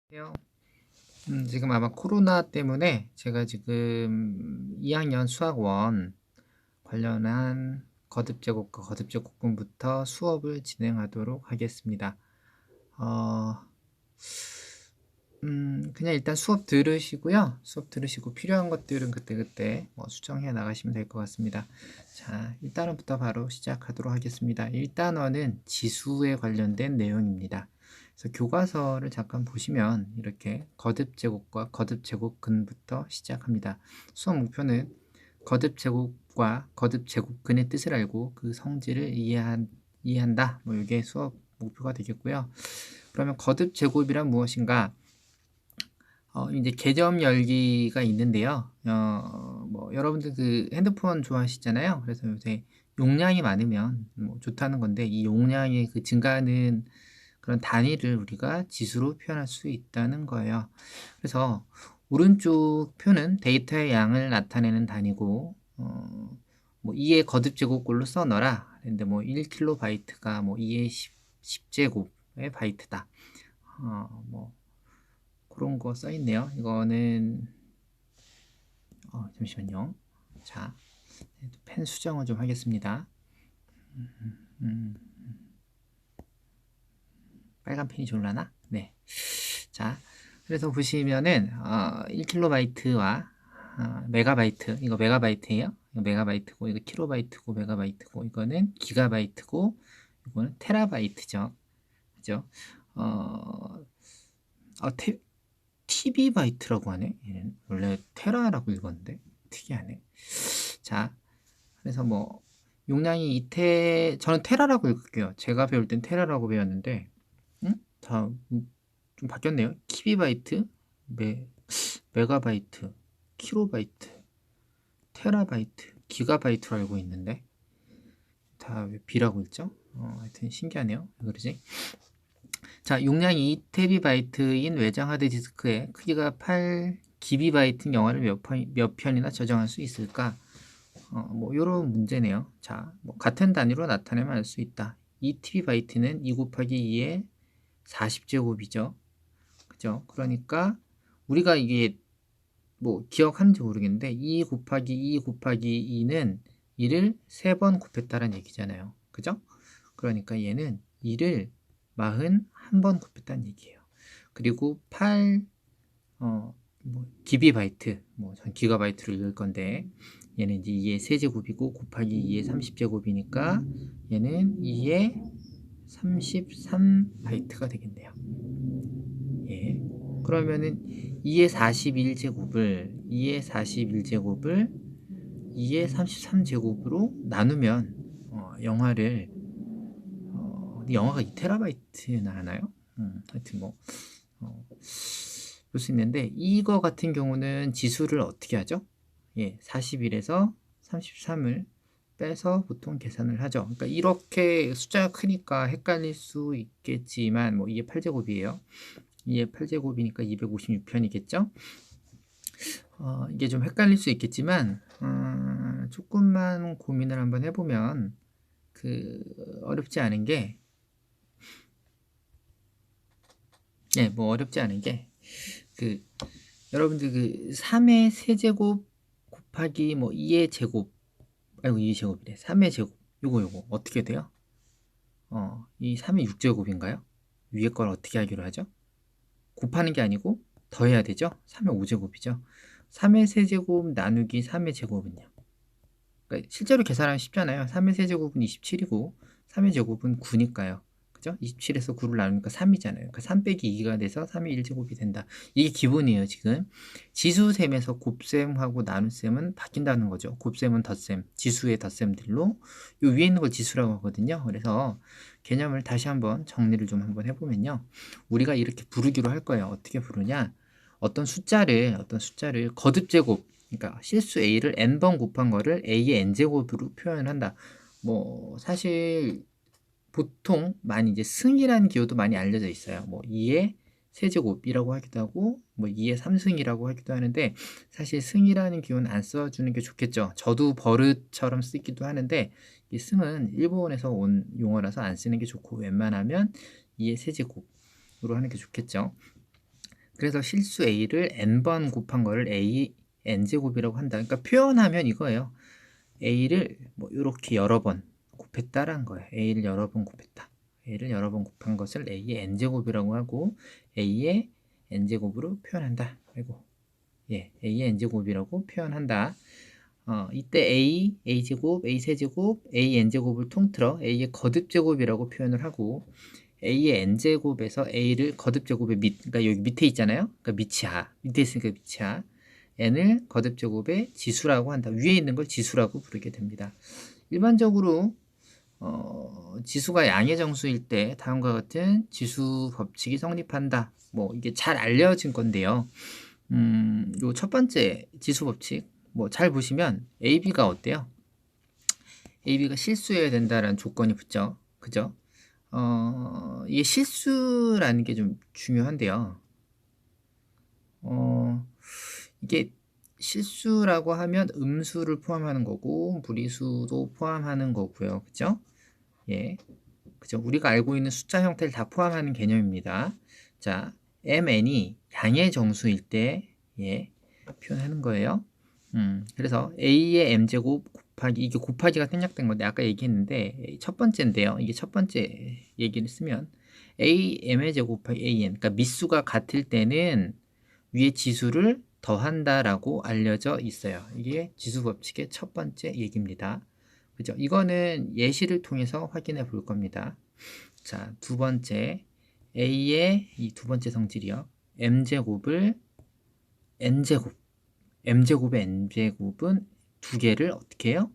안녕하세요. 지금 아마 코로나 때문에 제가 지금 2학년 수학원 관련한 거듭 제곱과 거듭 제곱근부터 수업을 진행하도록 하겠습니다. 어, 그냥 일단 수업 들으시고요. 수업 들으시고 필요한 것들은 그때그때 수정해 나가시면 될 것 같습니다. 자, 1단원부터 바로 시작하도록 하겠습니다. 1단원은 지수에 관련된 내용입니다. 그래서 교과서를 잠깐 보시면 이렇게 거듭 제곱과 거듭 제곱근부터 시작합니다. 수업 목표는 거듭 제곱과 거듭 제곱근의 뜻을 알고 그 성질을 이해한다. 이게 수업 목표가 되겠고요. 그러면 거듭 제곱이란 무엇인가? 이제 개점 열기가 있는데요. 여러분들 그 핸드폰 좋아하시잖아요. 그래서 요새 용량이 많으면 좋다는 건데, 이 용량의 그 증가하는 그런 단위를 우리가 지수로 표현할 수 있다는 거예요. 그래서 오른쪽 표는 데이터의 양을 나타내는 단위고, 2의 거듭 제곱꼴로 써넣어라. 근데 1kB가 2의 10제곱의 바이트다. 그런 거 써있네요. 이거는 잠시만요. 자, 펜 수정을 좀 하겠습니다. 빨간 펜이 좋을라나? 네. 자, 그래서 보시면은 1kB와 메가바이트, 이거 메가바이트예요. 이거 메가바이트고, 이거 킬로바이트고, 메가바이트고, 이거는 기가바이트고, 이거는 테라바이트죠. 그죠? TB바이트라고 하네. 얘는 원래 테라라고 읽었는데 특이하네. 자, 그래서 용량이 저는 테라라고 읽을게요. 제가 배울 땐 테라라고 배웠는데, 좀 바뀌었네요. 키비바이트, 메가바이트, 킬로바이트, 테라바이트, 기가바이트로 알고 있는데 다 왜 B라고 읽죠? 하여튼 신기하네요. 왜 그러지? 자, 용량이 2TB인 외장 하드디스크에 크기가 8GB인 영화를 몇 편이나 저장할 수 있을까? 요런 문제네요. 자, 같은 단위로 나타내면 알 수 있다. 2TB는 2 곱하기 2의 40제곱이죠. 그죠? 그러니까 우리가 이게 기억하는지 모르겠는데 2 곱하기 2 곱하기 2는 2를 3번 곱했다는 얘기잖아요. 그죠? 그러니까 얘는 2를 41번 곱했다는 얘기예요. 그리고 8 기비바이트, 전 기가바이트로 읽을 건데 얘는 이제 2의 세제곱이고 곱하기 2의 30제곱이니까 얘는 2의 33바이트가 되겠네요. 예. 그러면은 2의 41제곱을 2의 41제곱을 2의 33제곱으로 나누면 영화를 영화가 2TB나 하나요? 하여튼 볼 수 있는데 이거 같은 경우는 지수를 어떻게 하죠? 예, 41에서 33을 빼서 보통 계산을 하죠. 그러니까 이렇게 숫자가 크니까 헷갈릴 수 있겠지만 이게 8제곱이에요. 이게 8제곱이니까 256편이겠죠? 이게 좀 헷갈릴 수 있겠지만 조금만 고민을 한번 해보면 어렵지 않은 게 어렵지 않은 게 여러분들 3의 세제곱 곱하기 2의 제곱, 아이고 2의 제곱이래. 3의 제곱, 요거 어떻게 돼요? 이 3의 6제곱인가요? 위에 걸 어떻게 하기로 하죠? 곱하는 게 아니고 더해야 되죠? 3의 5제곱이죠. 3의 세제곱 나누기 3의 제곱은요? 그러니까 실제로 계산하면 쉽잖아요. 3의 세제곱은 27이고 3의 제곱은 9니까요. 그죠? 27에서 9를 나누니까 3이잖아요. 그러니까 3 빼기 2가 돼서 3의 1제곱이 된다. 이게 기본이에요, 지금. 지수셈에서 곱셈하고 나눗셈은 바뀐다는 거죠. 곱셈은 덧셈, 지수의 덧셈들로 요 위에 있는 걸 지수라고 하거든요. 그래서 개념을 다시 한번 정리를 좀 한번 해보면요. 우리가 이렇게 부르기로 할 거예요. 어떻게 부르냐? 어떤 숫자를 거듭제곱, 그러니까 실수 a를 n번 곱한 거를 a의 n제곱으로 표현한다. 사실 보통 많이 이제 승이라는 기호도 많이 알려져 있어요. 2의 세제곱이라고 하기도 하고 2의 3승이라고 하기도 하는데 사실 승이라는 기호는 안 써주는 게 좋겠죠. 저도 버릇처럼 쓰기도 하는데 이 승은 일본에서 온 용어라서 안 쓰는 게 좋고 웬만하면 2의 세제곱으로 하는 게 좋겠죠. 그래서 실수 a를 n번 곱한 거를 a n제곱이라고 한다. 그러니까 표현하면 이거예요. a를 뭐 이렇게 여러 번 곱했다라는 거예요. a를 여러 번 곱했다. a를 여러 번 곱한 것을 a의 n제곱이라고 하고 a의 n제곱으로 표현한다. 아이고. 예, a의 n제곱이라고 표현한다. 이때 a제곱, a세제곱, an제곱을 통틀어 a의 거듭제곱이라고 표현을 하고 a의 n제곱에서 a를 거듭제곱의 그러니까 여기 밑에 있잖아요. 그러니까 밑이하, 밑에 있으니까 밑이하. n을 거듭제곱의 지수라고 한다. 위에 있는 걸 지수라고 부르게 됩니다. 일반적으로 지수가 양의 정수일 때 다음과 같은 지수 법칙이 성립한다. 뭐 이게 잘 알려진 건데요. 요 첫 번째 지수 법칙 뭐 잘 보시면 AB가 어때요? AB가 실수해야 된다라는 조건이 붙죠. 그죠? 이게 실수라는 게 좀 중요한데요. 이게 실수라고 하면 음수를 포함하는 거고 무리수도 포함하는 거고요. 그죠? 예. 그죠? 우리가 알고 있는 숫자 형태를 다 포함하는 개념입니다. 자, mn이 양의 정수일 때 예, 표현하는 거예요. 그래서 a의 m제곱 곱하기 이게 곱하기가 생략된 건데 아까 얘기했는데 첫 번째인데요. 이게 첫 번째 얘기를 쓰면 a m의 제곱 곱하기 an 그러니까 밑수가 같을 때는 위에 지수를 더한다라고 알려져 있어요. 이게 지수 법칙의 첫 번째 얘기입니다. 그죠? 이거는 예시를 통해서 확인해 볼 겁니다. 자, 두 번째 a의 이 두 번째 성질이요. m제곱을 n제곱 m제곱의 n제곱은 두 개를 어떻게 해요?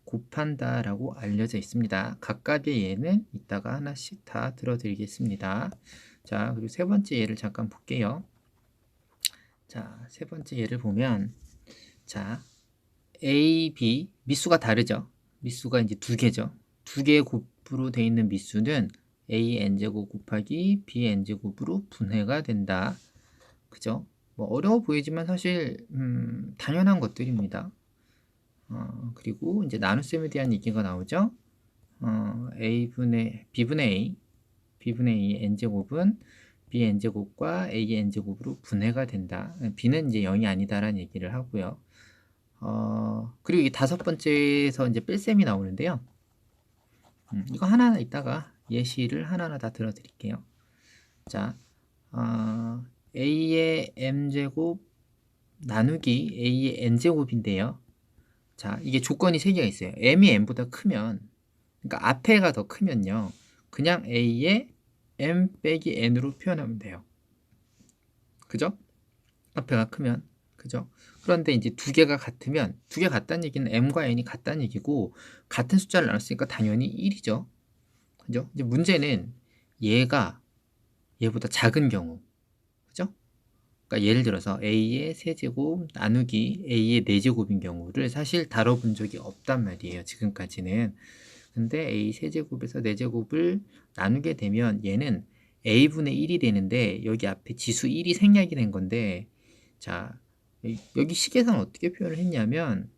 곱한다라고 알려져 있습니다. 각각의 예는 이따가 하나씩 다 들어드리겠습니다. 자, 그리고 세 번째 예를 잠깐 볼게요. 자, 세 번째 예를 보면 자, A, B 밑수가 다르죠. 밑수가 이제 두 개죠. 두 개의 곱으로 되어 있는 밑수는 A n제곱 곱하기 B n제곱으로 분해가 된다. 그죠? 뭐 어려워 보이지만 사실 당연한 것들입니다. 그리고 이제 나눗셈에 대한 얘기가 나오죠. B분의 A, B분의 A의 n제곱은 B n제곱과 A n제곱으로 분해가 된다. B는 이제 0이 아니다라는 얘기를 하고요. 그리고 이 다섯 번째에서 이제 뺄셈이 나오는데요. 이거 하나하나 이따가 예시를 하나하나 다 들어드릴게요. 자, A의 m제곱 나누기 A의 n제곱인데요. 자, 이게 조건이 세 개가 있어요. m이 n보다 크면, 그러니까 앞에가 더 크면요. 그냥 A의 m 빼기 n으로 표현하면 돼요. 그죠? 앞에가 크면. 그죠? 그런데 이제 두 개가 같으면, 두 개 같다는 얘기는 m과 n이 같다는 얘기고, 같은 숫자를 나눴으니까 당연히 1이죠. 그죠? 이제 문제는 얘가 얘보다 작은 경우. 그죠? 그러니까 예를 들어서 a의 세제곱 나누기 a의 4제곱인 경우를 사실 다뤄본 적이 없단 말이에요. 지금까지는. 근데 a 세제곱에서 4제곱을 나누게 되면 얘는 a분의 1이 되는데 여기 앞에 지수 1이 생략이 된 건데 자 여기 식에서는 어떻게 표현을 했냐면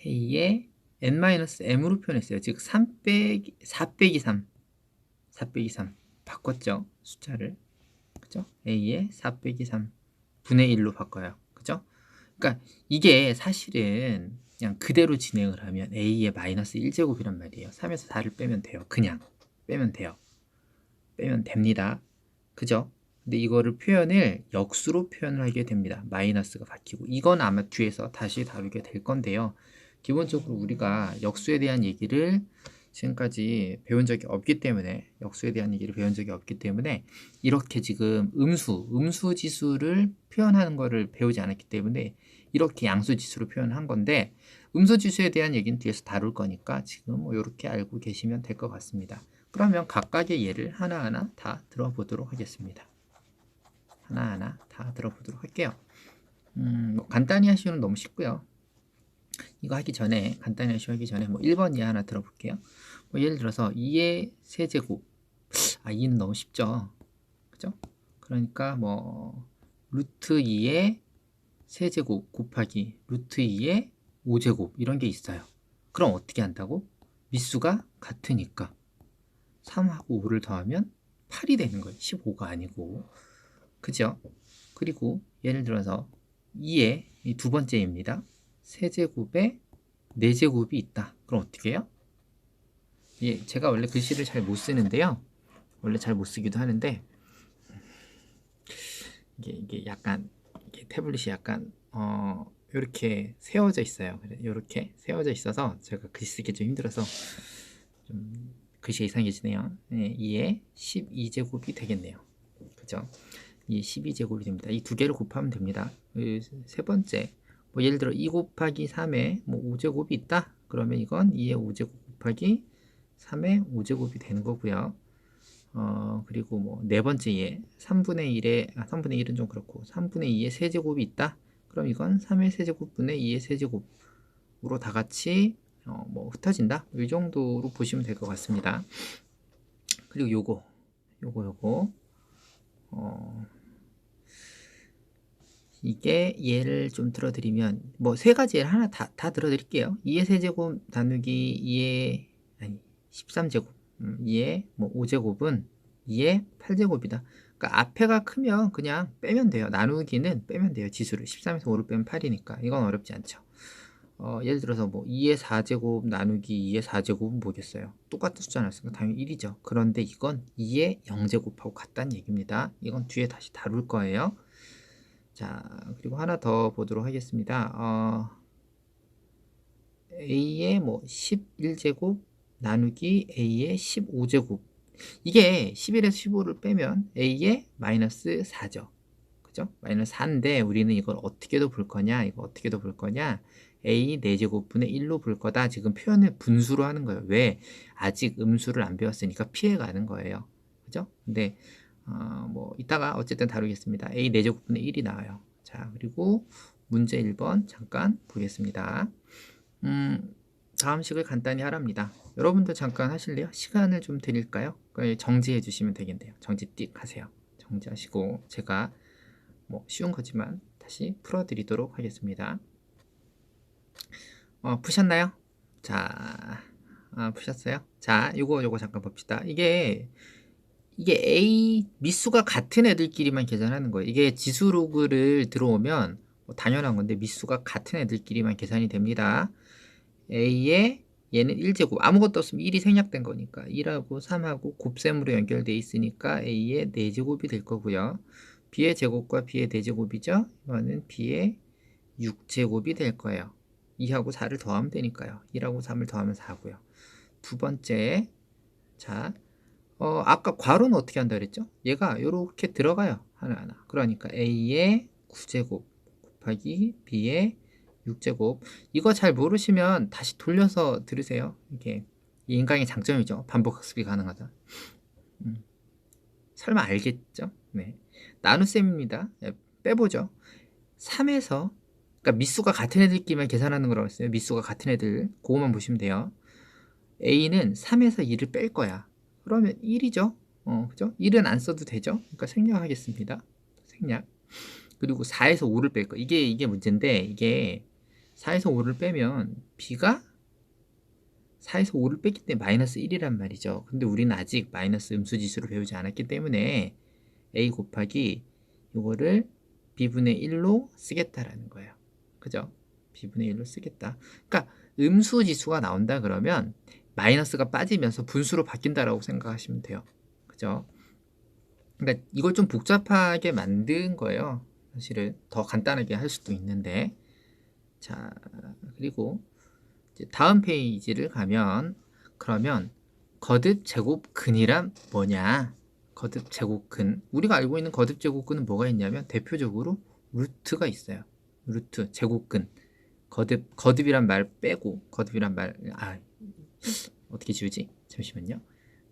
a의 n-m으로 표현했어요. 즉 4 빼기 3 바꿨죠. 숫자를. 그죠? a의 4 빼기 3 분의 1로 바꿔요. 그죠? 그러니까 이게 사실은 그냥 그대로 진행을 하면 a의 마이너스 1제곱이란 말이에요. 3에서 4를 빼면 돼요. 그냥 빼면 돼요. 빼면 됩니다. 그죠? 근데 이거를 표현을 역수로 표현을 하게 됩니다. 마이너스가 바뀌고 이건 아마 뒤에서 다시 다루게 될 건데요. 기본적으로 우리가 역수에 대한 얘기를 지금까지 배운 적이 없기 때문에 역수에 대한 얘기를 배운 적이 없기 때문에 이렇게 지금 음수 지수를 표현하는 거를 배우지 않았기 때문에 이렇게 양수 지수로 표현한 건데 음수 지수에 대한 얘기는 뒤에서 다룰 거니까 지금 뭐 이렇게 알고 계시면 될 것 같습니다. 그러면 각각의 예를 하나하나 다 들어보도록 하겠습니다. 하나하나 다 들어보도록 할게요. 뭐 간단히 하시면 너무 쉽고요. 이거 하기 전에 간단히 하기 전에 뭐 1번 예 하나 들어볼게요. 뭐 예를 들어서 2의 세제곱 2는 너무 쉽죠. 그죠? 그러니까 뭐 루트 2의 세제곱 곱하기 루트 2의 5제곱 이런 게 있어요. 그럼 어떻게 한다고? 밑수가 같으니까 3하고 5를 더하면 8이 되는 거예요. 15가 아니고. 그죠? 그리고 예를 들어서 2의 이 두 번째입니다. 세제곱에 4제곱이 있다. 그럼 어떻게 해요? 예, 제가 원래 글씨를 잘 못 쓰는데요. 원래 잘 못 쓰기도 하는데 이게 약간 이게 태블릿이 약간 이렇게 세워져 있어요. 이렇게 세워져 있어서 제가 글씨 쓰기 좀 힘들어서 좀 글씨가 이상해지네요. 네, 2에 12제곱이 되겠네요. 그죠? 2에 12제곱이 됩니다. 이 두 개를 곱하면 됩니다. 세 번째, 뭐 예를 들어 2 곱하기 3에 뭐 5제곱이 있다. 그러면 이건 2의 5제곱 곱하기 3의 5제곱이 되는 거고요. 그리고 뭐 네 번째 예 3분의 1에 3분의 1은 좀 그렇고 3분의 2의 세제곱이 있다. 그럼 이건 3의 세제곱분의 2의 세제곱으로 다 같이 뭐 흩어진다. 이 정도로 보시면 될 것 같습니다. 그리고 요거 이게 예를 좀 들어드리면 뭐 세 가지 예를 하나 다 들어드릴게요. 2의 세제곱 나누기 2의 13제곱 2의 뭐 5제곱은 2의 8제곱이다. 그러니까 앞에가 크면 그냥 빼면 돼요. 나누기는 빼면 돼요. 지수를 13에서 5를 빼면 8이니까 이건 어렵지 않죠. 예를 들어서 뭐 2의 4제곱 나누기 2의 4제곱은 뭐겠어요? 똑같은 숫자 나왔으니까 당연히 1이죠. 그런데 이건 2의 0제곱하고 같다는 얘기입니다. 이건 뒤에 다시 다룰 거예요. 자, 그리고 하나 더 보도록 하겠습니다. A의 뭐 11제곱 나누기 A의 15제곱. 이게 11에서 15를 빼면 A의 마이너스 4죠. 그죠? 마이너스 4인데 우리는 이걸 어떻게도 볼 거냐? 이거 어떻게도 볼 거냐? A 4제곱분의 1로 볼 거다. 지금 표현을 분수로 하는 거예요. 왜? 아직 음수를 안 배웠으니까 피해가는 거예요. 그죠? 근데 뭐 이따가 어쨌든 다루겠습니다. A 4제곱분의 1이 나와요. 자, 그리고 문제 1번 잠깐 보겠습니다. 다음 식을 간단히 하랍니다. 여러분도 잠깐 하실래요? 시간을 좀 드릴까요? 정지해 주시면 되겠네요. 정지 띡 하세요. 정지하시고 제가 뭐 쉬운 거지만 다시 풀어드리도록 하겠습니다. 푸셨나요? 자, 푸셨어요? 자, 요거 잠깐 봅시다. 이게 A 미수가 같은 애들끼리만 계산하는 거예요. 이게 지수 로그를 들어오면 뭐 당연한 건데 미수가 같은 애들끼리만 계산이 됩니다. A의 얘는 1제곱 아무것도 없으면 1이 생략된 거니까 1하고 3하고 곱셈으로 연결되어 있으니까 A의 4제곱이 될 거고요. B의 제곱과 B의 4제곱이죠. 이거는 B의 6제곱이 될 거예요. 2하고 4를 더하면 되니까요. 1하고 3을 더하면 4고요. 두 번째, 자, 아까 괄호는 어떻게 한다 그랬죠? 얘가 이렇게 들어가요. 하나하나. 그러니까 A의 9제곱 곱하기 B의 6제곱. 이거 잘 모르시면 다시 돌려서 들으세요. 이게 인강의 장점이죠. 반복 학습이 가능하다. 설마 알겠죠? 네. 나눗셈입니다. 네, 빼보죠. 3에서 그러니까 미수가 같은 애들끼리만 계산하는 거라고 했어요. 미수가 같은 애들 그거만 보시면 돼요. A는 3에서 2를 뺄 거야. 그러면 1이죠. 그죠? 1은 안 써도 되죠. 그러니까 생략하겠습니다. 생략. 그리고 4에서 5를 뺄 거. 이게 문제인데 이게 4에서 5를 빼면 B가 4에서 5를 뺐기 때문에 마이너스 1이란 말이죠. 근데 우리는 아직 마이너스 음수지수를 배우지 않았기 때문에 A 곱하기 이거를 B분의 1로 쓰겠다라는 거예요. 그죠? B분의 1로 쓰겠다. 그러니까 음수지수가 나온다 그러면 마이너스가 빠지면서 분수로 바뀐다라고 생각하시면 돼요. 그죠? 그러니까 이걸 좀 복잡하게 만든 거예요. 사실은 더 간단하게 할 수도 있는데 자 그리고 이제 다음 페이지를 가면 그러면 거듭 제곱근이란 뭐냐? 거듭 제곱근 우리가 알고 있는 거듭 제곱근은 뭐가 있냐면 대표적으로 루트가 있어요. 루트 제곱근 거듭이란 말 빼고 거듭이란 말 어떻게 지우지? 잠시만요.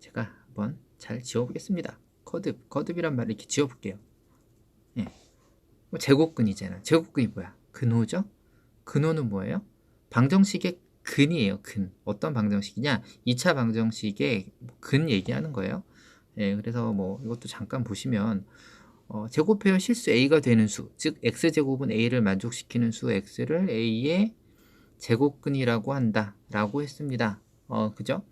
제가 한번 잘 지워보겠습니다. 거듭이란 말을 이렇게 지워볼게요. 예. 뭐 제곱근이잖아. 제곱근이 뭐야? 근호죠? 근호는 뭐예요? 방정식의 근이에요. 근. 어떤 방정식이냐? 2차 방정식의 근 얘기하는 거예요. 예, 그래서 뭐 이것도 잠깐 보시면 제곱해요 실수 a가 되는 수, 즉 x제곱은 a를 만족시키는 수 x를 a의 제곱근이라고 한다 라고 했습니다. 그죠?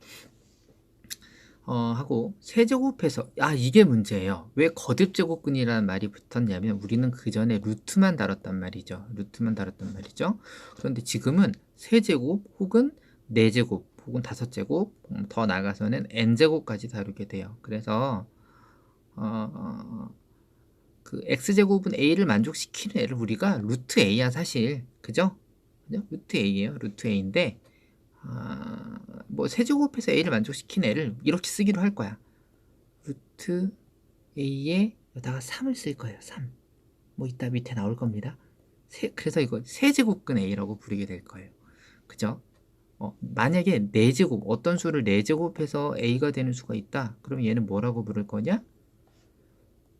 하고 세제곱해서 이게 문제예요. 왜 거듭제곱근이라는 말이 붙었냐면 우리는 그 전에 루트만 다뤘단 말이죠. 루트만 다뤘단 말이죠. 그런데 지금은 세제곱 혹은 네제곱 혹은 다섯제곱 더 나가서는 n제곱까지 다루게 돼요. 그래서 그 x제곱은 a를 만족시키는 애를 우리가 루트 a야 사실. 그죠? 루트 a예요. 루트 a인데 뭐 세제곱해서 a를 만족시키는 애를 이렇게 쓰기로 할 거야. 루트 a에 여다가 3을 쓸 거예요. 3. 뭐 이따 밑에 나올 겁니다. 그래서 이거 세제곱근 a라고 부르게 될 거예요. 그죠? 만약에 4제곱, 어떤 수를 4제곱해서 a가 되는 수가 있다. 그럼 얘는 뭐라고 부를 거냐?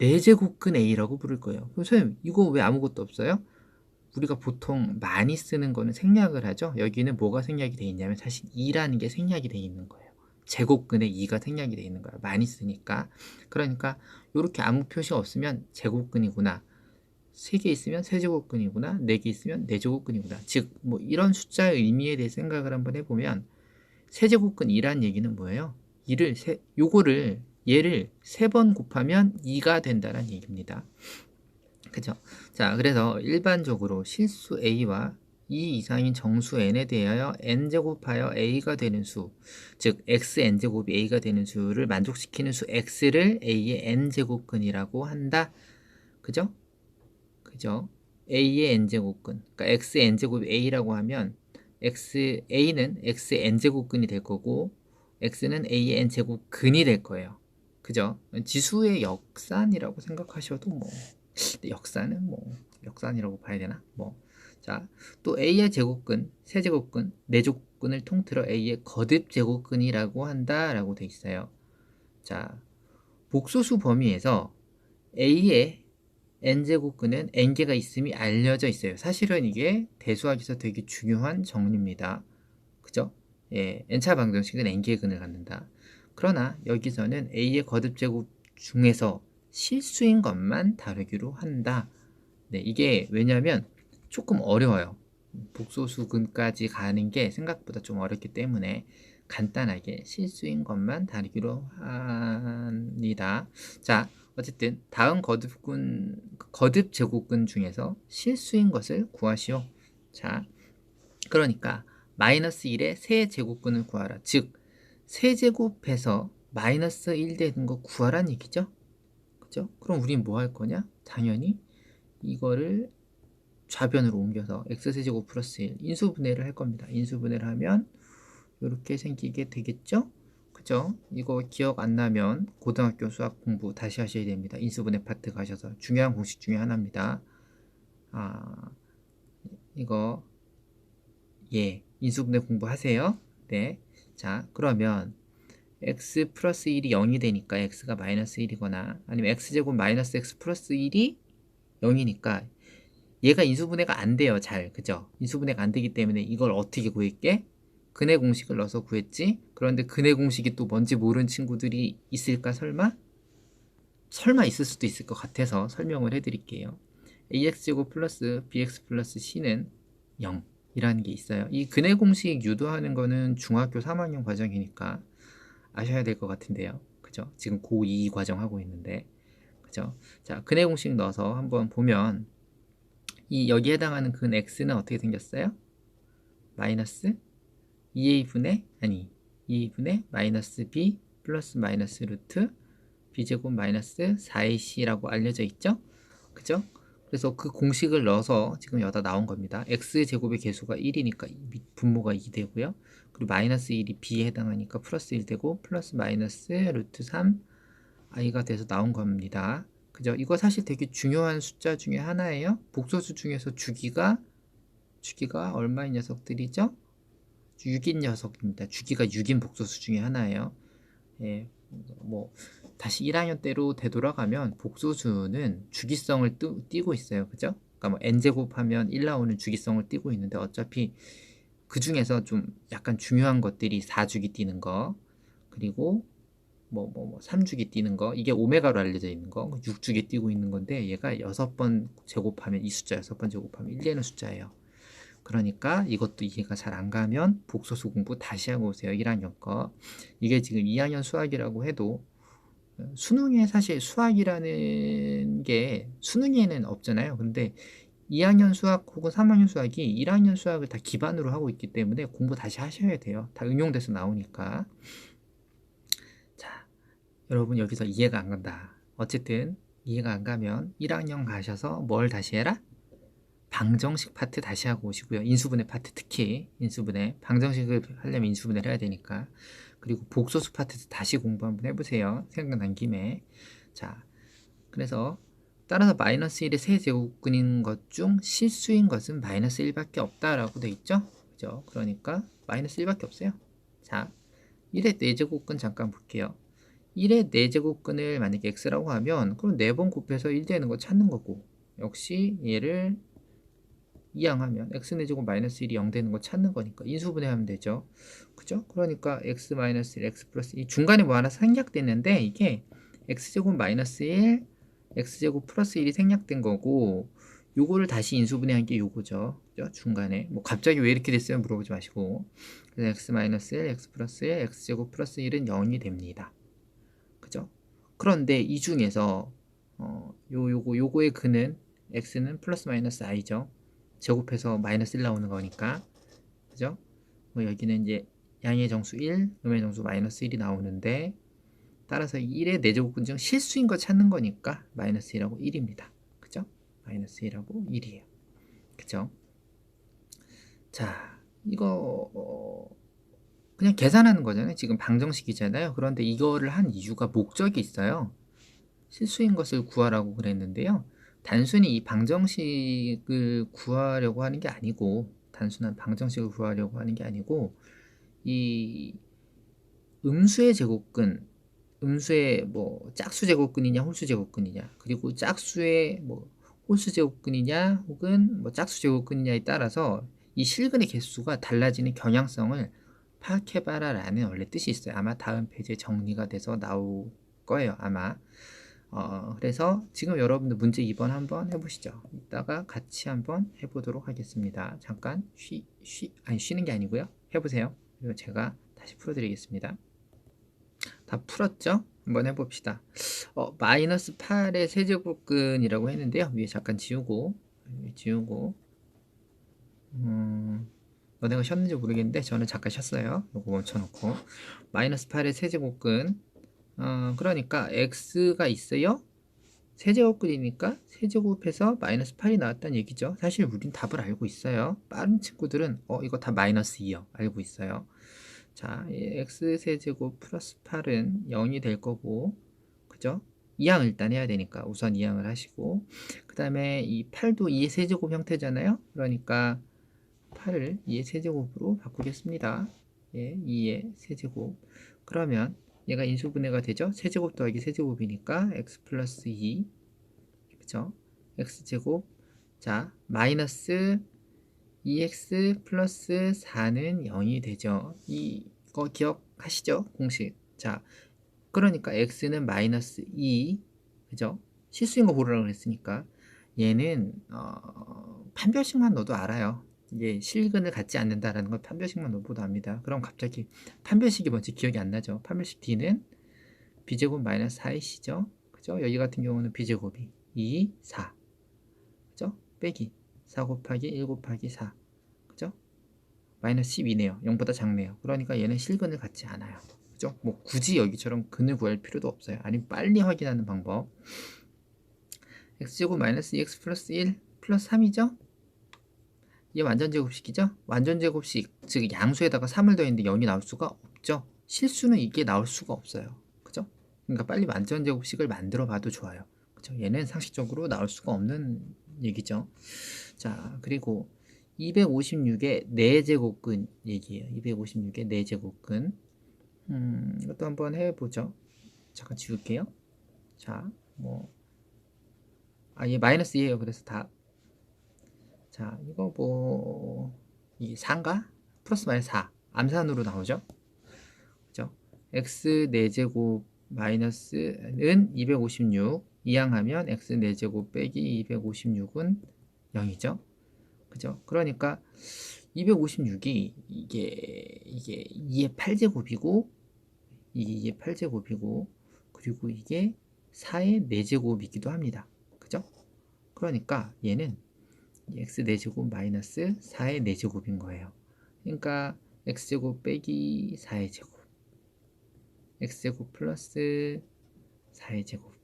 4제곱근 a라고 부를 거예요. 그럼 선생님, 이거 왜 아무것도 없어요? 우리가 보통 많이 쓰는 거는 생략을 하죠. 여기는 뭐가 생략이 돼 있냐면 사실 2라는 게 생략이 돼 있는 거예요. 제곱근에 2가 생략이 돼 있는 거예요. 많이 쓰니까. 그러니까 이렇게 아무 표시 없으면 제곱근이구나. 3개 있으면 세제곱근이구나. 4개 있으면 네제곱근이구나. 즉 뭐 이런 숫자의 의미에 대해 생각을 한번 해보면 세제곱근 2란 얘기는 뭐예요? 요거를 얘를 3번 곱하면 2가 된다는 얘기입니다. 그죠? 자, 그래서 일반적으로 실수 a와 2 이상인 정수 n에 대하여 n제곱하여 a가 되는 수, 즉 xn제곱이 a가 되는 수를 만족시키는 수 x를 a의 n제곱근이라고 한다. 그죠? 그죠? a의 n제곱근. 그러니까 xn제곱이 a라고 하면 a는 xn제곱근이 될 거고 x는 a의 n제곱근이 될 거예요. 그죠? 지수의 역산이라고 생각하셔도 뭐 역산은 뭐 역산이라고 봐야 되나? 자, 또 a의 제곱근, 세제곱근, 네제곱근을 통틀어 a의 거듭 제곱근이라고 한다라고 돼 있어요. 자, 복소수 범위에서 a의 n제곱근은 n개가 있음이 알려져 있어요. 사실은 이게 대수학에서 되게 중요한 정리입니다. 그죠? 예, n차 방정식은 n개의 근을 갖는다. 그러나 여기서는 a의 거듭제곱 중에서 실수인 것만 다루기로 한다. 네, 이게 왜냐면 조금 어려워요. 복소수근까지 가는 게 생각보다 좀 어렵기 때문에 간단하게 실수인 것만 다루기로 합니다. 자, 어쨌든 다음 거듭 제곱근 중에서 실수인 것을 구하시오. 자, 그러니까 마이너스 1의 세제곱근을 구하라. 즉 세제곱해서 마이너스 1 되는 거 구하라는 얘기죠. 그죠? 그럼 우린 뭐 할 거냐? 당연히 이거를 좌변으로 옮겨서 x세제곱 플러스 1 인수분해를 할 겁니다. 인수분해를 하면 이렇게 생기게 되겠죠? 그죠? 이거 기억 안 나면 고등학교 수학 공부 다시 하셔야 됩니다. 인수분해 파트 가셔서 중요한 공식 중에 하나입니다. 이거 인수분해 공부하세요. 네. 자, 그러면 x 플러스 1이 0이 되니까 x가 마이너스 1이거나 아니면 x제곱 마이너스 x 플러스 1이 0이니까 얘가 인수분해가 안 돼요. 잘. 그죠? 인수분해가 안 되기 때문에 이걸 어떻게 구했게? 근해 공식을 넣어서 구했지. 그런데 근해 공식이 또 뭔지 모르는 친구들이 있을까 설마? 설마 있을 수도 있을 것 같아서 설명을 해드릴게요. ax제곱 플러스 bx 플러스 c는 0 이라는 게 있어요. 이 근해 공식 유도하는 거는 중학교 3학년 과정이니까 아셔야 될 것 같은데요. 그죠? 지금 고2 과정 하고 있는데 그죠? 자, 근해 공식 넣어서 한번 보면 이 여기에 해당하는 근 x는 어떻게 생겼어요? 마이너스 2a분의 마이너스 b 플러스 마이너스 루트 b제곱 마이너스 4ac라고 알려져 있죠? 그죠? 그래서 그 공식을 넣어서 지금 여기다 나온 겁니다. x제곱의 개수가 1이니까 분모가 2 되고요. 그리고 마이너스 1이 b에 해당하니까 플러스 1 되고 플러스 마이너스 루트 3 i가 돼서 나온 겁니다. 그죠? 이거 사실 되게 중요한 숫자 중에 하나예요. 복소수 중에서 주기가 얼마인 녀석들이죠? 6인 녀석입니다. 주기가 6인 복소수 중에 하나예요. 예, 뭐 다시 1학년 때로 되돌아가면 복소수는 주기성을 띠고 있어요. 그죠? 그러니까 뭐 n제곱하면 1 나오는 주기성을 띠고 있는데 어차피 그 중에서 좀 약간 중요한 것들이 4주기 띠는 거 그리고 3주기 띄는 거 이게 오메가로 알려져 있는 거 6주기 띄고 있는 건데 얘가 6번 제곱하면 이 숫자 6번 제곱하면 1 되는 숫자예요. 그러니까 이것도 이해가 잘 안 가면 복소수 공부 다시 하고 오세요. 1학년 거. 이게 지금 2학년 수학이라고 해도 수능에 사실 수학이라는 게 수능에는 없잖아요. 근데 2학년 수학 혹은 3학년 수학이 1학년 수학을 다 기반으로 하고 있기 때문에 공부 다시 하셔야 돼요. 다 응용돼서 나오니까. 자, 여러분 여기서 이해가 안 간다. 어쨌든 이해가 안 가면 1학년 가셔서 뭘 다시 해라? 방정식 파트 다시 하고 오시고요. 인수분해 파트 특히 인수분해. 방정식을 하려면 인수분해를 해야 되니까. 그리고 복소수 파트도 다시 공부 한번 해보세요. 생각난 김에. 자, 그래서 따라서 마이너스 1의 세제곱근인 것 중 실수인 것은 마이너스 1밖에 없다라고 돼 있죠? 그죠? 그러니까 마이너스 1밖에 없어요. 자, 1의 4제곱근 잠깐 볼게요. 1의 4제곱근을 만약에 x라고 하면 그럼 4번 곱해서 1 되는 거 찾는 거고, 역시 얘를 이항하면 x4제곱 마이너스 1이 0 되는 거 찾는 거니까 인수분해하면 되죠. 그죠? 그러니까 x 마이너스 1, x 플러스 1 중간에 뭐 하나 생략됐는데 이게 x제곱 마이너스 1, x제곱 플러스 1이 생략된 거고, 요거를 다시 인수분해한 게 요거죠. 그죠? 중간에 뭐 갑자기 왜 이렇게 됐어요? 물어보지 마시고. 그래서 x 마이너스 1, x 플러스 1, x제곱 플러스 1은 0이 됩니다. 그죠? 그런데 이 중에서 요거의 근은 x는 플러스 마이너스 i죠. 제곱해서 마이너스 1 나오는 거니까. 그죠? 뭐 여기는 이제 양의 정수 1, 음의 정수 마이너스 1이 나오는데, 따라서 1의 4제곱근 중 실수인 거 찾는 거니까 마이너스 1하고 1입니다. 그죠? 마이너스 1하고 1이에요. 그죠? 자, 이거 그냥 계산하는 거잖아요. 지금 방정식이잖아요. 그런데 이거를 한 이유가 목적이 있어요. 실수인 것을 구하라고 그랬는데요. 단순히 이 방정식을 구하려고 하는 게 아니고, 단순한 방정식을 구하려고 하는 게 아니고, 이 음수의 제곱근, 음수의 뭐 짝수 제곱근이냐 홀수 제곱근이냐, 그리고 짝수의 뭐 홀수 제곱근이냐 혹은 뭐 짝수 제곱근이냐에 따라서 이 실근의 개수가 달라지는 경향성을 파악해봐라 라는 원래 뜻이 있어요. 아마 다음 페이지에 정리가 돼서 나올 거예요, 아마. 그래서 지금 여러분들 문제 2번 한번 해보시죠. 이따가 같이 한번 해보도록 하겠습니다. 잠깐 쉬는 게 아니고요. 해보세요. 그리고 제가 다시 풀어드리겠습니다. 다 풀었죠? 한번 해봅시다. 마이너스 8의 세제곱근이라고 했는데요. 위에 잠깐 지우고, 너네가 쉬었는지 모르겠는데 저는 잠깐 쉬었어요. 요거 멈춰놓고. 마이너스 8의 세제곱근. 그러니까 x가 있어요. 세제곱근이니까 세제곱해서 마이너스 8이 나왔다는 얘기죠. 사실 우린 답을 알고 있어요. 빠른 친구들은 이거 다 마이너스 2요. 알고 있어요. 자, x세제곱 플러스 8은 0이 될 거고, 그죠? 이항을 일단 해야 되니까 우선 이항을 하시고, 그 다음에 이 8도 2의 세제곱 형태잖아요. 그러니까 8을 2의 세제곱으로 바꾸겠습니다. 예, 2의 세제곱. 그러면 얘가 인수분해가 되죠? 세제곱 더하기 세제곱이니까 x 플러스 2, 그죠? x제곱. 자, 마이너스 2x 플러스 4는 0이 되죠. 이거 기억하시죠? 공식. 자, 그러니까 x는 마이너스 2, 그죠? 실수인 거 고르라고 그랬으니까 얘는 판별식만 넣어도 알아요. 이게 실근을 갖지 않는다라는 걸 판별식만 넣어도 압니다. 그럼 갑자기 판별식이 뭔지 기억이 안 나죠. 판별식 d는 b제곱 마이너스 4이시죠. 그죠? 여기 같은 경우는 b제곱이 2, 4, 그죠? 빼기 4 곱하기 1 곱하기 4, 그죠? 마이너스 12네요. 0보다 작네요. 그러니까 얘는 실근을 갖지 않아요. 그죠? 뭐 굳이 여기처럼 근을 구할 필요도 없어요. 아니면 빨리 확인하는 방법. x제곱 마이너스 2x 플러스 1 플러스 3이죠? 이게 완전제곱식이죠? 완전제곱식, 즉 양수에다가 3을 더했는데 0이 나올 수가 없죠? 실수는 이게 나올 수가 없어요. 그죠? 그러니까 빨리 완전제곱식을 만들어 봐도 좋아요. 그죠? 얘는 상식적으로 나올 수가 없는 얘기죠. 자, 그리고 256의 4제곱근 얘기예요. 256의 4제곱근. 이것도 한번 해보죠. 잠깐 지울게요. 자, 얘 마이너스 2예요. 그래서 다. 자, 이거 이 4인가? 플러스 마이너스 4. 암산으로 나오죠. 그죠? x 4제곱 마이너스는 256. 이항하면 x 4제곱 빼기 256은 0이죠. 그죠? 그러니까 256이 이게 2의 8제곱이고 이게 2의 8제곱이고 그리고 이게 4의 4제곱이기도 합니다. 그죠? 그러니까 얘는 x 4제곱 마이너스 4의 4제곱인 거예요. 그러니까 x제곱 빼기 4의 제곱 x제곱 플러스 4의 제곱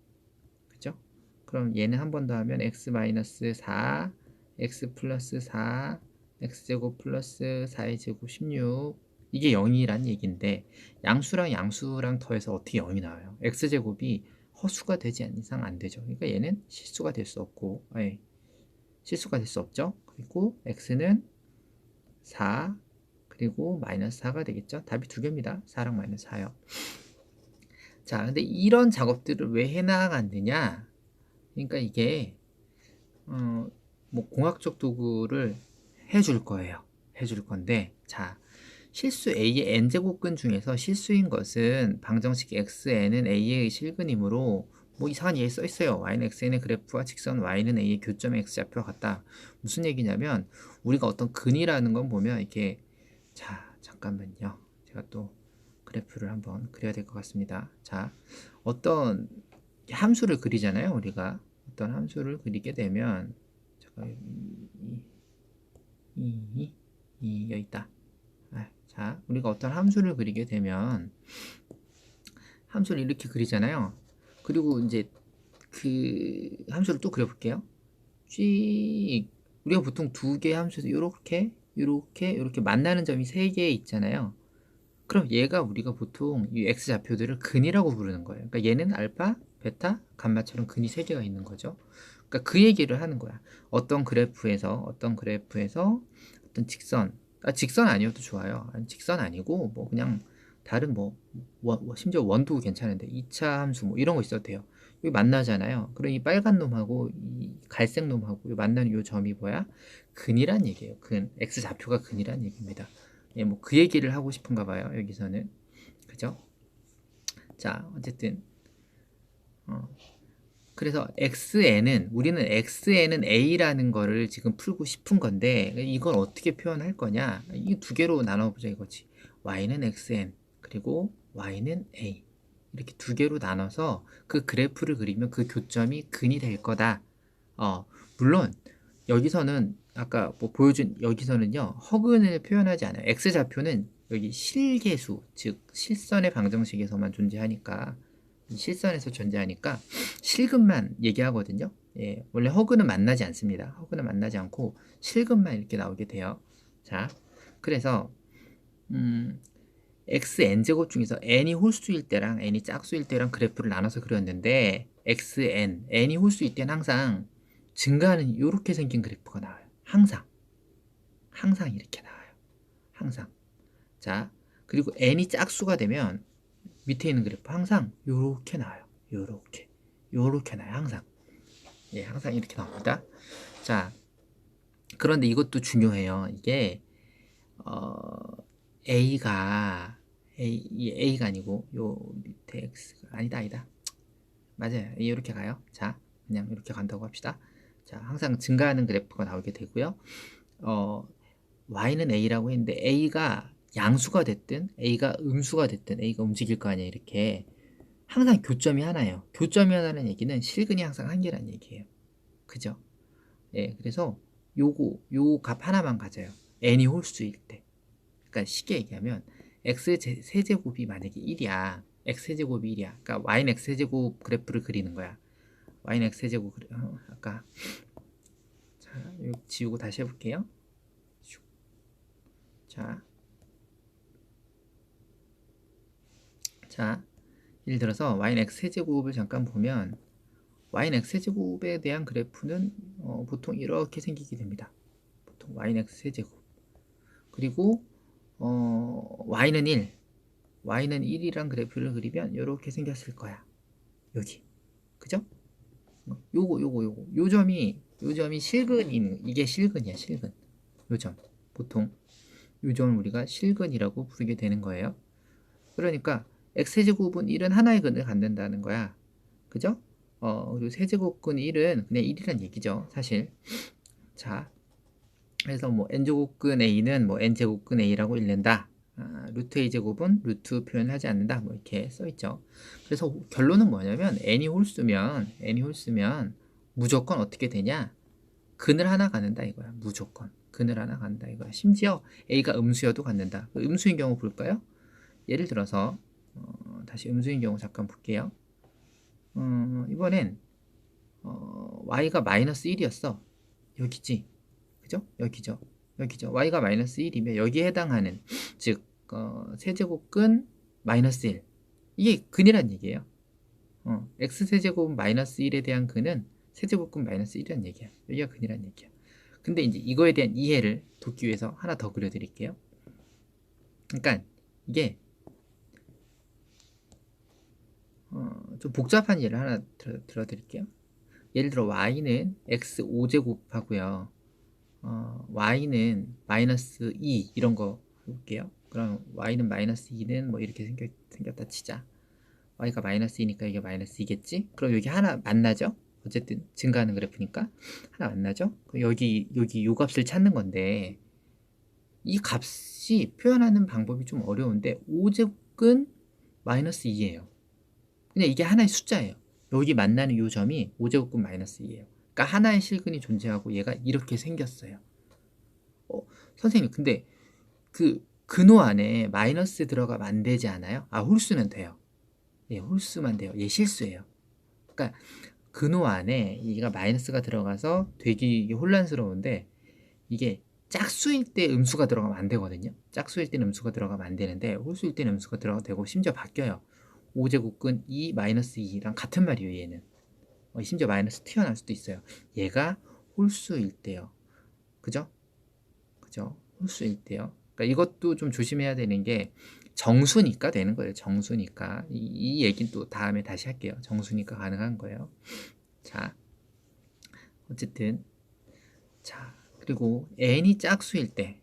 그죠? 그럼 얘는 한 번 더 하면 x 마이너스 4 x 플러스 4 x제곱 플러스 4의 제곱 16 이게 0이란 얘기인데 양수랑 양수랑 더해서 어떻게 0이 나와요? x제곱이 허수가 되지 않는 이상 안 되죠. 그러니까 얘는 실수가 될 수 없고 실수가 될 수 없죠. 그리고 x는 4 그리고 마이너스 4가 되겠죠. 답이 두 개입니다. 4랑 마이너스 4요. 자, 근데 이런 작업들을 왜 해나가느냐? 그러니까 이게 뭐 공학적 도구를 해줄 거예요. 해줄 건데, 자, 실수 a의 n제곱근 중에서 실수인 것은 방정식 xn은 a의 실근이므로 뭐 이상한 얘기 써 있어요. y는 xn의 그래프와 직선 y는 a의 교점의 x좌표와 같다. 무슨 얘기냐면 우리가 어떤 근이라는 건 보면 이렇게 자, 잠깐만요. 제가 또 그래프를 한번 그려야 될 것 같습니다. 자, 어떤 함수를 그리잖아요. 우리가 어떤 함수를 그리게 되면 잠깐 여기 있다. 자, 우리가 어떤 함수를 그리게 되면 함수를 이렇게 그리잖아요. 그리고 이제 그 함수를 또 그려볼게요. 쭉 우리가 보통 두 개의 함수에서 이렇게 만나는 점이 세 개 있잖아요. 그럼 얘가 우리가 보통 이 x 좌표들을 근이라고 부르는 거예요. 그러니까 얘는 알파, 베타, 감마처럼 근이 세 개가 있는 거죠. 그러니까 그 얘기를 하는 거야. 어떤 그래프에서 어떤 직선 아니어도 좋아요. 아니, 직선 아니고 뭐 그냥 다른 심지어 원도 괜찮은데 2차 함수 뭐 이런 거 있어도 돼요. 여기 만나잖아요. 그럼 이 빨간 놈하고 이 갈색 놈하고 만나는 이 점이 뭐야? 근이란 얘기예요. 근 x 좌표가 근이란 얘기입니다. 예, 뭐 그 얘기를 하고 싶은가 봐요. 여기서는 그죠? 자, 어쨌든 그래서 우리는 xn은 a라는 거를 지금 풀고 싶은 건데 이걸 어떻게 표현할 거냐? 이 두 개로 나눠보자 이거지. y는 xn 그리고 y는 a 이렇게 두 개로 나눠서 그 그래프를 그리면 그 교점이 근이 될 거다. 물론 여기서는 아까 뭐 보여준 여기서는요 허근을 표현하지 않아요. x좌표는 여기 실계수 즉 실선의 방정식에서만 존재하니까 실선에서 존재하니까 실근만 얘기하거든요. 예, 원래 허근은 만나지 않습니다. 허근은 만나지 않고 실근만 이렇게 나오게 돼요. 자, 그래서 xn제곱 중에서 n이 홀수일 때랑 n이 짝수일 때랑 그래프를 나눠서 그렸는데 n이 홀수일 때는 항상 증가하는 이렇게 생긴 그래프가 나와요. 항상 이렇게 나와요. 항상. 자, 그리고 n이 짝수가 되면 밑에 있는 그래프 항상 요렇게 나와요. 요렇게 나와요. 항상. 예, 항상 이렇게 나옵니다. 자, 그런데 이것도 중요해요. 이게 A가 아니고 요 밑에 X가 아니다. 맞아요. 이렇게 가요. 자, 그냥 이렇게 간다고 합시다. 자, 항상 증가하는 그래프가 나오게 되고요. Y는 A라고 했는데 A가 양수가 됐든 A가 음수가 됐든 A가 움직일 거 아니에요. 이렇게 항상 교점이 하나예요. 교점이 하나는 얘기는 실근이 항상 한 개라는 얘기예요. 그죠? 예, 그래서 요 값 하나만 가져요. n이 홀수일 때. 그러니까 쉽게 얘기하면 x 세제곱이 만약에 1이야. x 세제곱이 1이야. 그러니까 y는 x 세제곱 그래프를 그리는 거야. y는 x 세제곱 아까 자, 여기 지우고 다시 해볼게요. 자, 예를 들어서 y는 x 세제곱을 잠깐 보면 y는 x 세제곱에 대한 그래프는 보통 이렇게 생기게 됩니다. 보통 y는 x 세제곱 그리고 y는 1이란 그래프를 그리면 이렇게 생겼을 거야. 여기 그죠? 요 점이 이게 실근이야. 실근. 요 점 보통 요 점을 우리가 실근이라고 부르게 되는 거예요. 그러니까 x제곱은 1은 하나의 근을 갖는다는 거야. 그죠? 그리고 세제곱근 1은 그냥 1이란 얘기죠. 사실. 자, 그래서 뭐 n제곱근 a는 뭐 n제곱근 a라고 읽는다. 루트 a제곱은 루트 표현하지 않는다. 뭐 이렇게 써있죠. 그래서 결론은 뭐냐면 n이 홀수면 무조건 어떻게 되냐? 근을 하나 갖는다 이거야. 무조건 근을 하나 갖는다 이거야. 심지어 a가 음수여도 갖는다. 음수인 경우 볼까요? 예를 들어서 다시 음수인 경우 잠깐 볼게요. 이번엔 y가 마이너스 1이었어. 여기지. 그죠? 여기죠. y가 마이너스 1이면 여기에 해당하는 즉 세제곱근 마이너스 1 이게 근이란 얘기예요. x 세제곱 마이너스 1에 대한 근은 세제곱근 마이너스 1이란 얘기야. 여기가 근이란 얘기야. 근데 이제 이거에 대한 이해를 돕기 위해서 하나 더 그려드릴게요. 그러니까 이게 좀 복잡한 예를 하나 들어드릴게요. 예를 들어 y는 x 5제곱하고요. y는 마이너스 2 이런 거 볼게요. 그럼 y는 마이너스 2는 뭐 이렇게 생겼다 치자. y가 마이너스 2니까 이게 마이너스 2겠지? 그럼 여기 하나 만나죠? 어쨌든 증가하는 그래프니까 하나 만나죠? 그럼 여기 요 값을 찾는 건데 이 값이 표현하는 방법이 좀 어려운데 5제곱은 마이너스 2예요. 그냥 이게 하나의 숫자예요. 여기 만나는 요 점이 5제곱근 마이너스 2예요. 그러니까 하나의 실근이 존재하고 얘가 이렇게 생겼어요. 선생님 근데 그 근호 안에 마이너스 들어가면 안 되지 않아요? 홀수는 돼요. 예, 홀수만 돼요. 얘 실수예요. 그러니까 근호 안에 얘가 마이너스가 들어가서 되게 혼란스러운데 이게 짝수일 때 음수가 들어가면 안 되거든요. 짝수일 때는 음수가 들어가면 안 되는데 홀수일 때는 음수가 들어가도 되고 심지어 바뀌어요. 5제곱근 2 마이너스 2랑 같은 말이에요. 얘는 심지어 마이너스 튀어나올 수도 있어요. 얘가 홀수일 때요. 그죠? 홀수일 때요. 그러니까 이것도 좀 조심해야 되는 게 정수니까 되는 거예요. 정수니까 이 얘기는 또 다음에 다시 할게요. 정수니까 가능한 거예요. 자, 어쨌든 자 그리고 n이 짝수일 때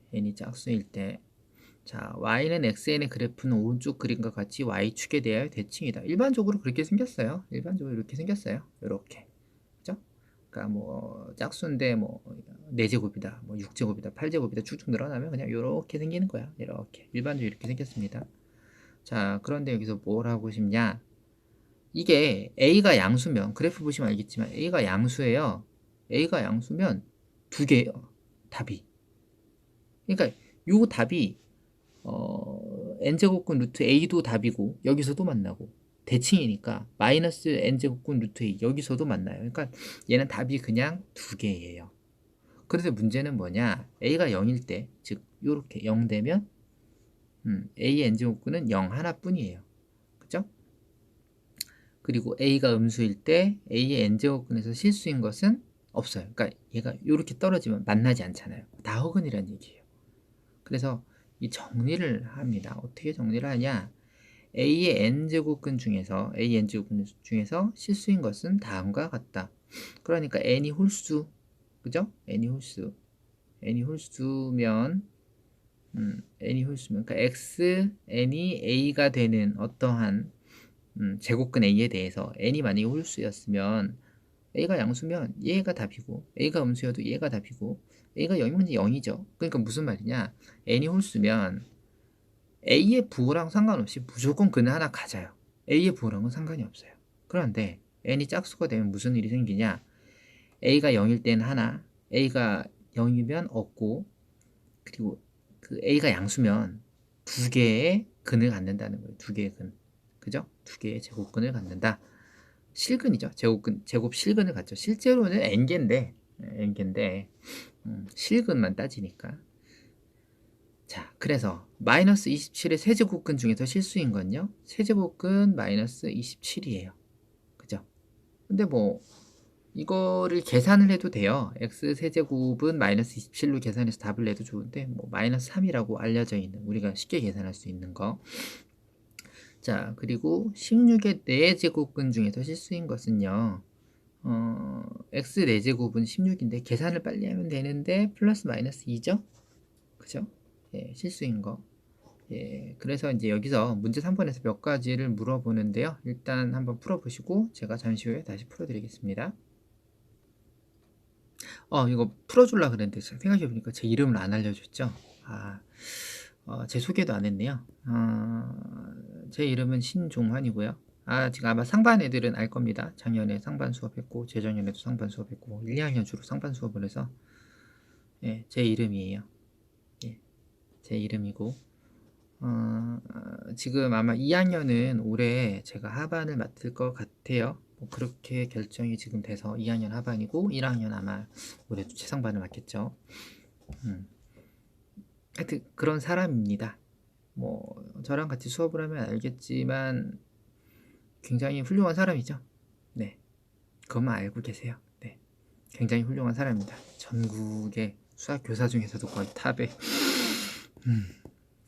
자, y는 xn의 그래프는 오른쪽 그림과 같이 y축에 대하여 대칭이다. 일반적으로 그렇게 생겼어요. 일반적으로 이렇게 생겼어요. 이렇게. 그죠? 그러니까 뭐 짝수인데 뭐 4제곱이다. 뭐 6제곱이다. 8제곱이다. 쭉쭉 늘어나면 그냥 이렇게 생기는 거야. 이렇게. 일반적으로 이렇게 생겼습니다. 자, 그런데 여기서 뭘 하고 싶냐? 이게 a가 양수면 그래프 보시면 알겠지만 a가 양수예요. a가 양수면 두 개예요. 답이. 그러니까 요 답이 n제곱근 루트 a도 답이고 여기서도 만나고 대칭이니까 마이너스 n제곱근 루트 a 여기서도 만나요. 그러니까 얘는 답이 그냥 두 개예요. 그런데 문제는 뭐냐? a가 0일 때, 즉 요렇게 0 되면 a의 n제곱근은 0 하나뿐이에요. 그죠? 그리고 a가 음수일 때 a의 n제곱근에서 실수인 것은 없어요. 그러니까 얘가 요렇게 떨어지면 만나지 않잖아요. 다 허근이란 얘기예요. 그래서 이 정리를 합니다. 어떻게 정리를 하냐? A의 n제곱근 중에서 실수인 것은 다음과 같다. 그러니까 n이 홀수, 그죠? n이 홀수면 그러니까 x n이 a가 되는 어떠한 제곱근 a에 대해서 n이 만약에 홀수였으면 a가 양수면 얘가 답이고 a가 음수여도 얘가 답이고 a가 0이면 0이죠. 그러니까 무슨 말이냐? n이 홀수면 a의 부호랑 상관없이 무조건 근을 하나 가져요. a의 부호랑은 상관이 없어요. 그런데 n이 짝수가 되면 무슨 일이 생기냐? a가 0일 때는 하나, a가 0이면 없고, 그리고 그 a가 양수면 두 개의 근을 갖는다는 거예요. 두 개의 근. 그죠? 두 개의 제곱근을 갖는다. 실근이죠. 제곱 실근을 갖죠. 실제로는 n개인데 실근만 따지니까. 자, 그래서 마이너스 27의 세제곱근 중에서 실수인 건요. 세제곱근 마이너스 27이에요. 그죠? 근데 뭐 이거를 계산을 해도 돼요. x 세제곱은 마이너스 27로 계산해서 답을 내도 좋은데 뭐 마이너스 3이라고 알려져 있는 우리가 쉽게 계산할 수 있는 거. 자, 그리고 16의 4제곱근 중에서 실수인 것은요. x 4제곱은 16인데 계산을 빨리 하면 되는데 플러스 마이너스 2죠? 그죠? 예, 실수인 거. 예, 그래서 이제 여기서 문제 3번에서 몇 가지를 물어보는데요. 일단 한번 풀어보시고 제가 잠시 후에 다시 풀어드리겠습니다. 이거 풀어줄라 그랬는데 생각해보니까 제 이름을 안 알려줬죠. 제 소개도 안 했네요. 제 이름은 신종환이고요. 지금 아마 상반 애들은 알 겁니다. 작년에 상반 수업했고 재작년에도 상반 수업했고 1, 2학년 주로 상반 수업을 해서 제 이름이에요. 제 이름이고 지금 아마 2학년은 올해 제가 하반을 맡을 것 같아요. 그렇게 결정이 지금 돼서 2학년 하반이고 1학년 아마 올해도 최상반을 맡겠죠. 하여튼 그런 사람입니다. 저랑 같이 수업을 하면 알겠지만 굉장히 훌륭한 사람이죠. 네, 그것만 알고 계세요. 네, 굉장히 훌륭한 사람입니다. 전국의 수학 교사 중에서도 거의 탑에.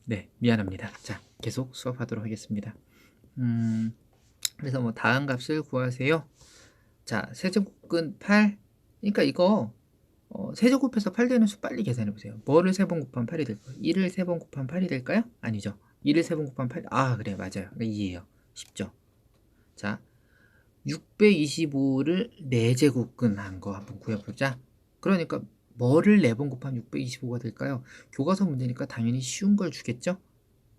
네, 미안합니다. 자, 계속 수업하도록 하겠습니다. 그래서 다음 값을 구하세요. 자, 세제곱근 8. 그러니까 이거 세제곱해서 8 되는 수 빨리 계산해 보세요. 뭐를 3번 곱하면 8이 될까요? 1을 3번 곱하면 8이 될까요? 아니죠. 1을 3번 곱하면 8. 그래, 맞아요. 2예요. 쉽죠. 자, 625를 4제곱근 한 거 한번 구해보자. 그러니까 뭐를 4번 곱하면 625가 될까요? 교과서 문제니까 당연히 쉬운 걸 주겠죠?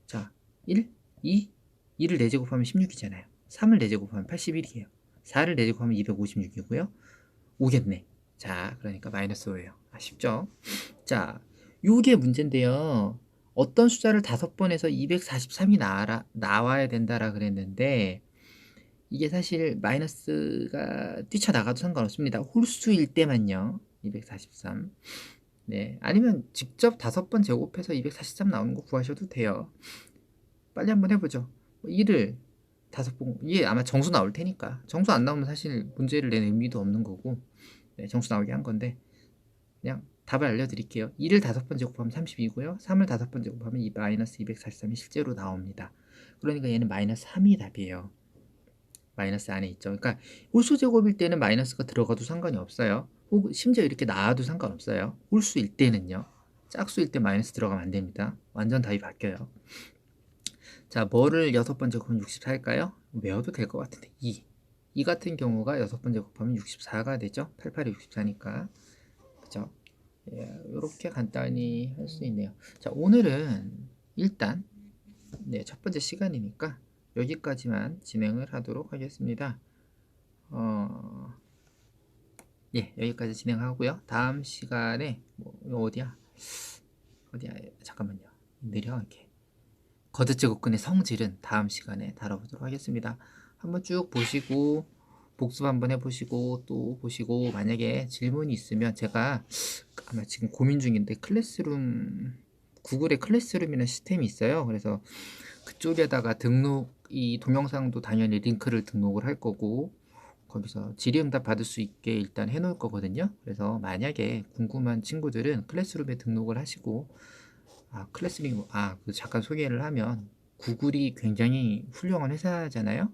자, 1, 2, 2를 4제곱하면 16이잖아요. 3을 4제곱하면 81이에요. 4를 4제곱하면 256이고요. 5겠네. 자, 그러니까 마이너스 5예요. 쉽죠? 자, 요게 문제인데요. 어떤 숫자를 5번 해서 243이 나와야 된다라 그랬는데 이게 사실 마이너스가 뛰쳐나가도 상관없습니다. 홀수일 때만요. 243. 네, 아니면 직접 5번 제곱해서 243 나오는 거 구하셔도 돼요. 빨리 한번 해보죠. 1을 5번, 이게 아마 정수 나올 테니까. 정수 안 나오면 사실 문제를 낸 의미도 없는 거고, 네, 정수 나오게 한 건데, 그냥 답을 알려드릴게요. 2를 5번 제곱하면 32고요. 3을 5번 제곱하면 이 마이너스 243이 실제로 나옵니다. 그러니까 얘는 마이너스 3이 답이에요. 마이너스 안에 있죠. 그러니까 홀수 제곱일 때는 마이너스가 들어가도 상관이 없어요. 혹은 심지어 이렇게 나와도 상관없어요. 홀수일 때는요. 짝수일 때 마이너스 들어가면 안 됩니다. 완전 답이 바뀌어요. 자, 뭐를 6번 제곱하면 64일까요? 외워도 될 것 같은데 2 같은 경우가 6번 제곱하면 64가 되죠. 88이 64니까. 그죠? 이렇게 간단히 할 수 있네요. 자, 오늘은 일단 첫 번째 시간이니까 여기까지만 진행을 하도록 하겠습니다. 여기까지 진행하고요. 다음 시간에 어디야? 잠깐만요. 느려 이렇게. 거듭제곱근의 성질은 다음 시간에 다뤄보도록 하겠습니다. 한번 쭉 보시고 복습 한번 해보시고 또 보시고 만약에 질문이 있으면 제가 아마 지금 고민 중인데 구글에 클래스룸이라는 시스템이 있어요. 그래서 그쪽에다가 이 동영상도 당연히 링크를 등록을 할 거고 거기서 질의응답 받을 수 있게 일단 해놓을 거거든요. 그래서 만약에 궁금한 친구들은 클래스룸에 등록을 하시고 클래스룸 잠깐 소개를 하면 구글이 굉장히 훌륭한 회사잖아요.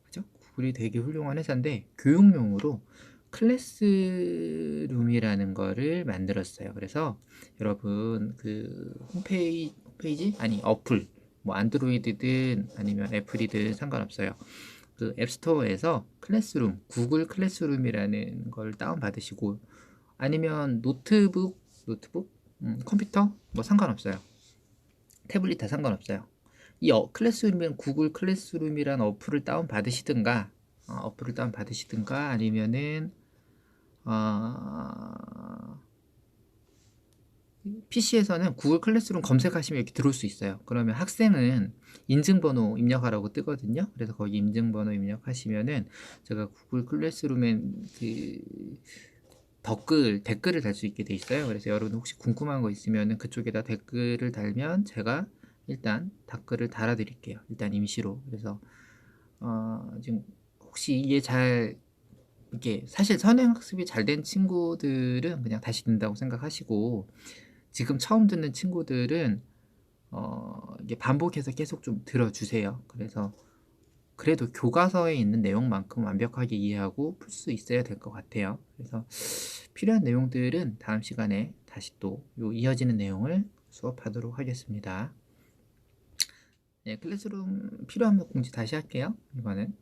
그죠? 구글이 되게 훌륭한 회사인데 교육용으로 클래스룸이라는 거를 만들었어요. 그래서 여러분 그 홈페이지 아니 어플 안드로이드든 아니면 애플이든 상관없어요. 그 앱스토어에서 클래스룸, 구글 클래스룸이라는 걸 다운받으시고 아니면 노트북, 컴퓨터 상관없어요. 태블릿 다 상관없어요. 이 클래스룸은 구글 클래스룸이란 어플을 다운받으시든가 아니면은 PC에서는 구글 클래스룸 검색하시면 이렇게 들어올 수 있어요. 그러면 학생은 인증번호 입력하라고 뜨거든요. 그래서 거기 인증번호 입력하시면은 제가 구글 클래스룸에 댓글을 달 수 있게 돼 있어요. 그래서 여러분 혹시 궁금한 거 있으면은 그쪽에다 댓글을 달면 제가 일단 댓글을 달아드릴게요. 일단 임시로. 그래서 지금 혹시 이게 이렇게 사실 선행학습이 잘 된 친구들은 그냥 다시 듣는다고 생각하시고 지금 처음 듣는 친구들은 이게 반복해서 계속 좀 들어주세요. 그래서 그래도 교과서에 있는 내용만큼 완벽하게 이해하고 풀 수 있어야 될 것 같아요. 그래서 필요한 내용들은 다음 시간에 다시 또 이어지는 내용을 수업하도록 하겠습니다. 클래스룸 필요하면 공지 다시 할게요. 이거는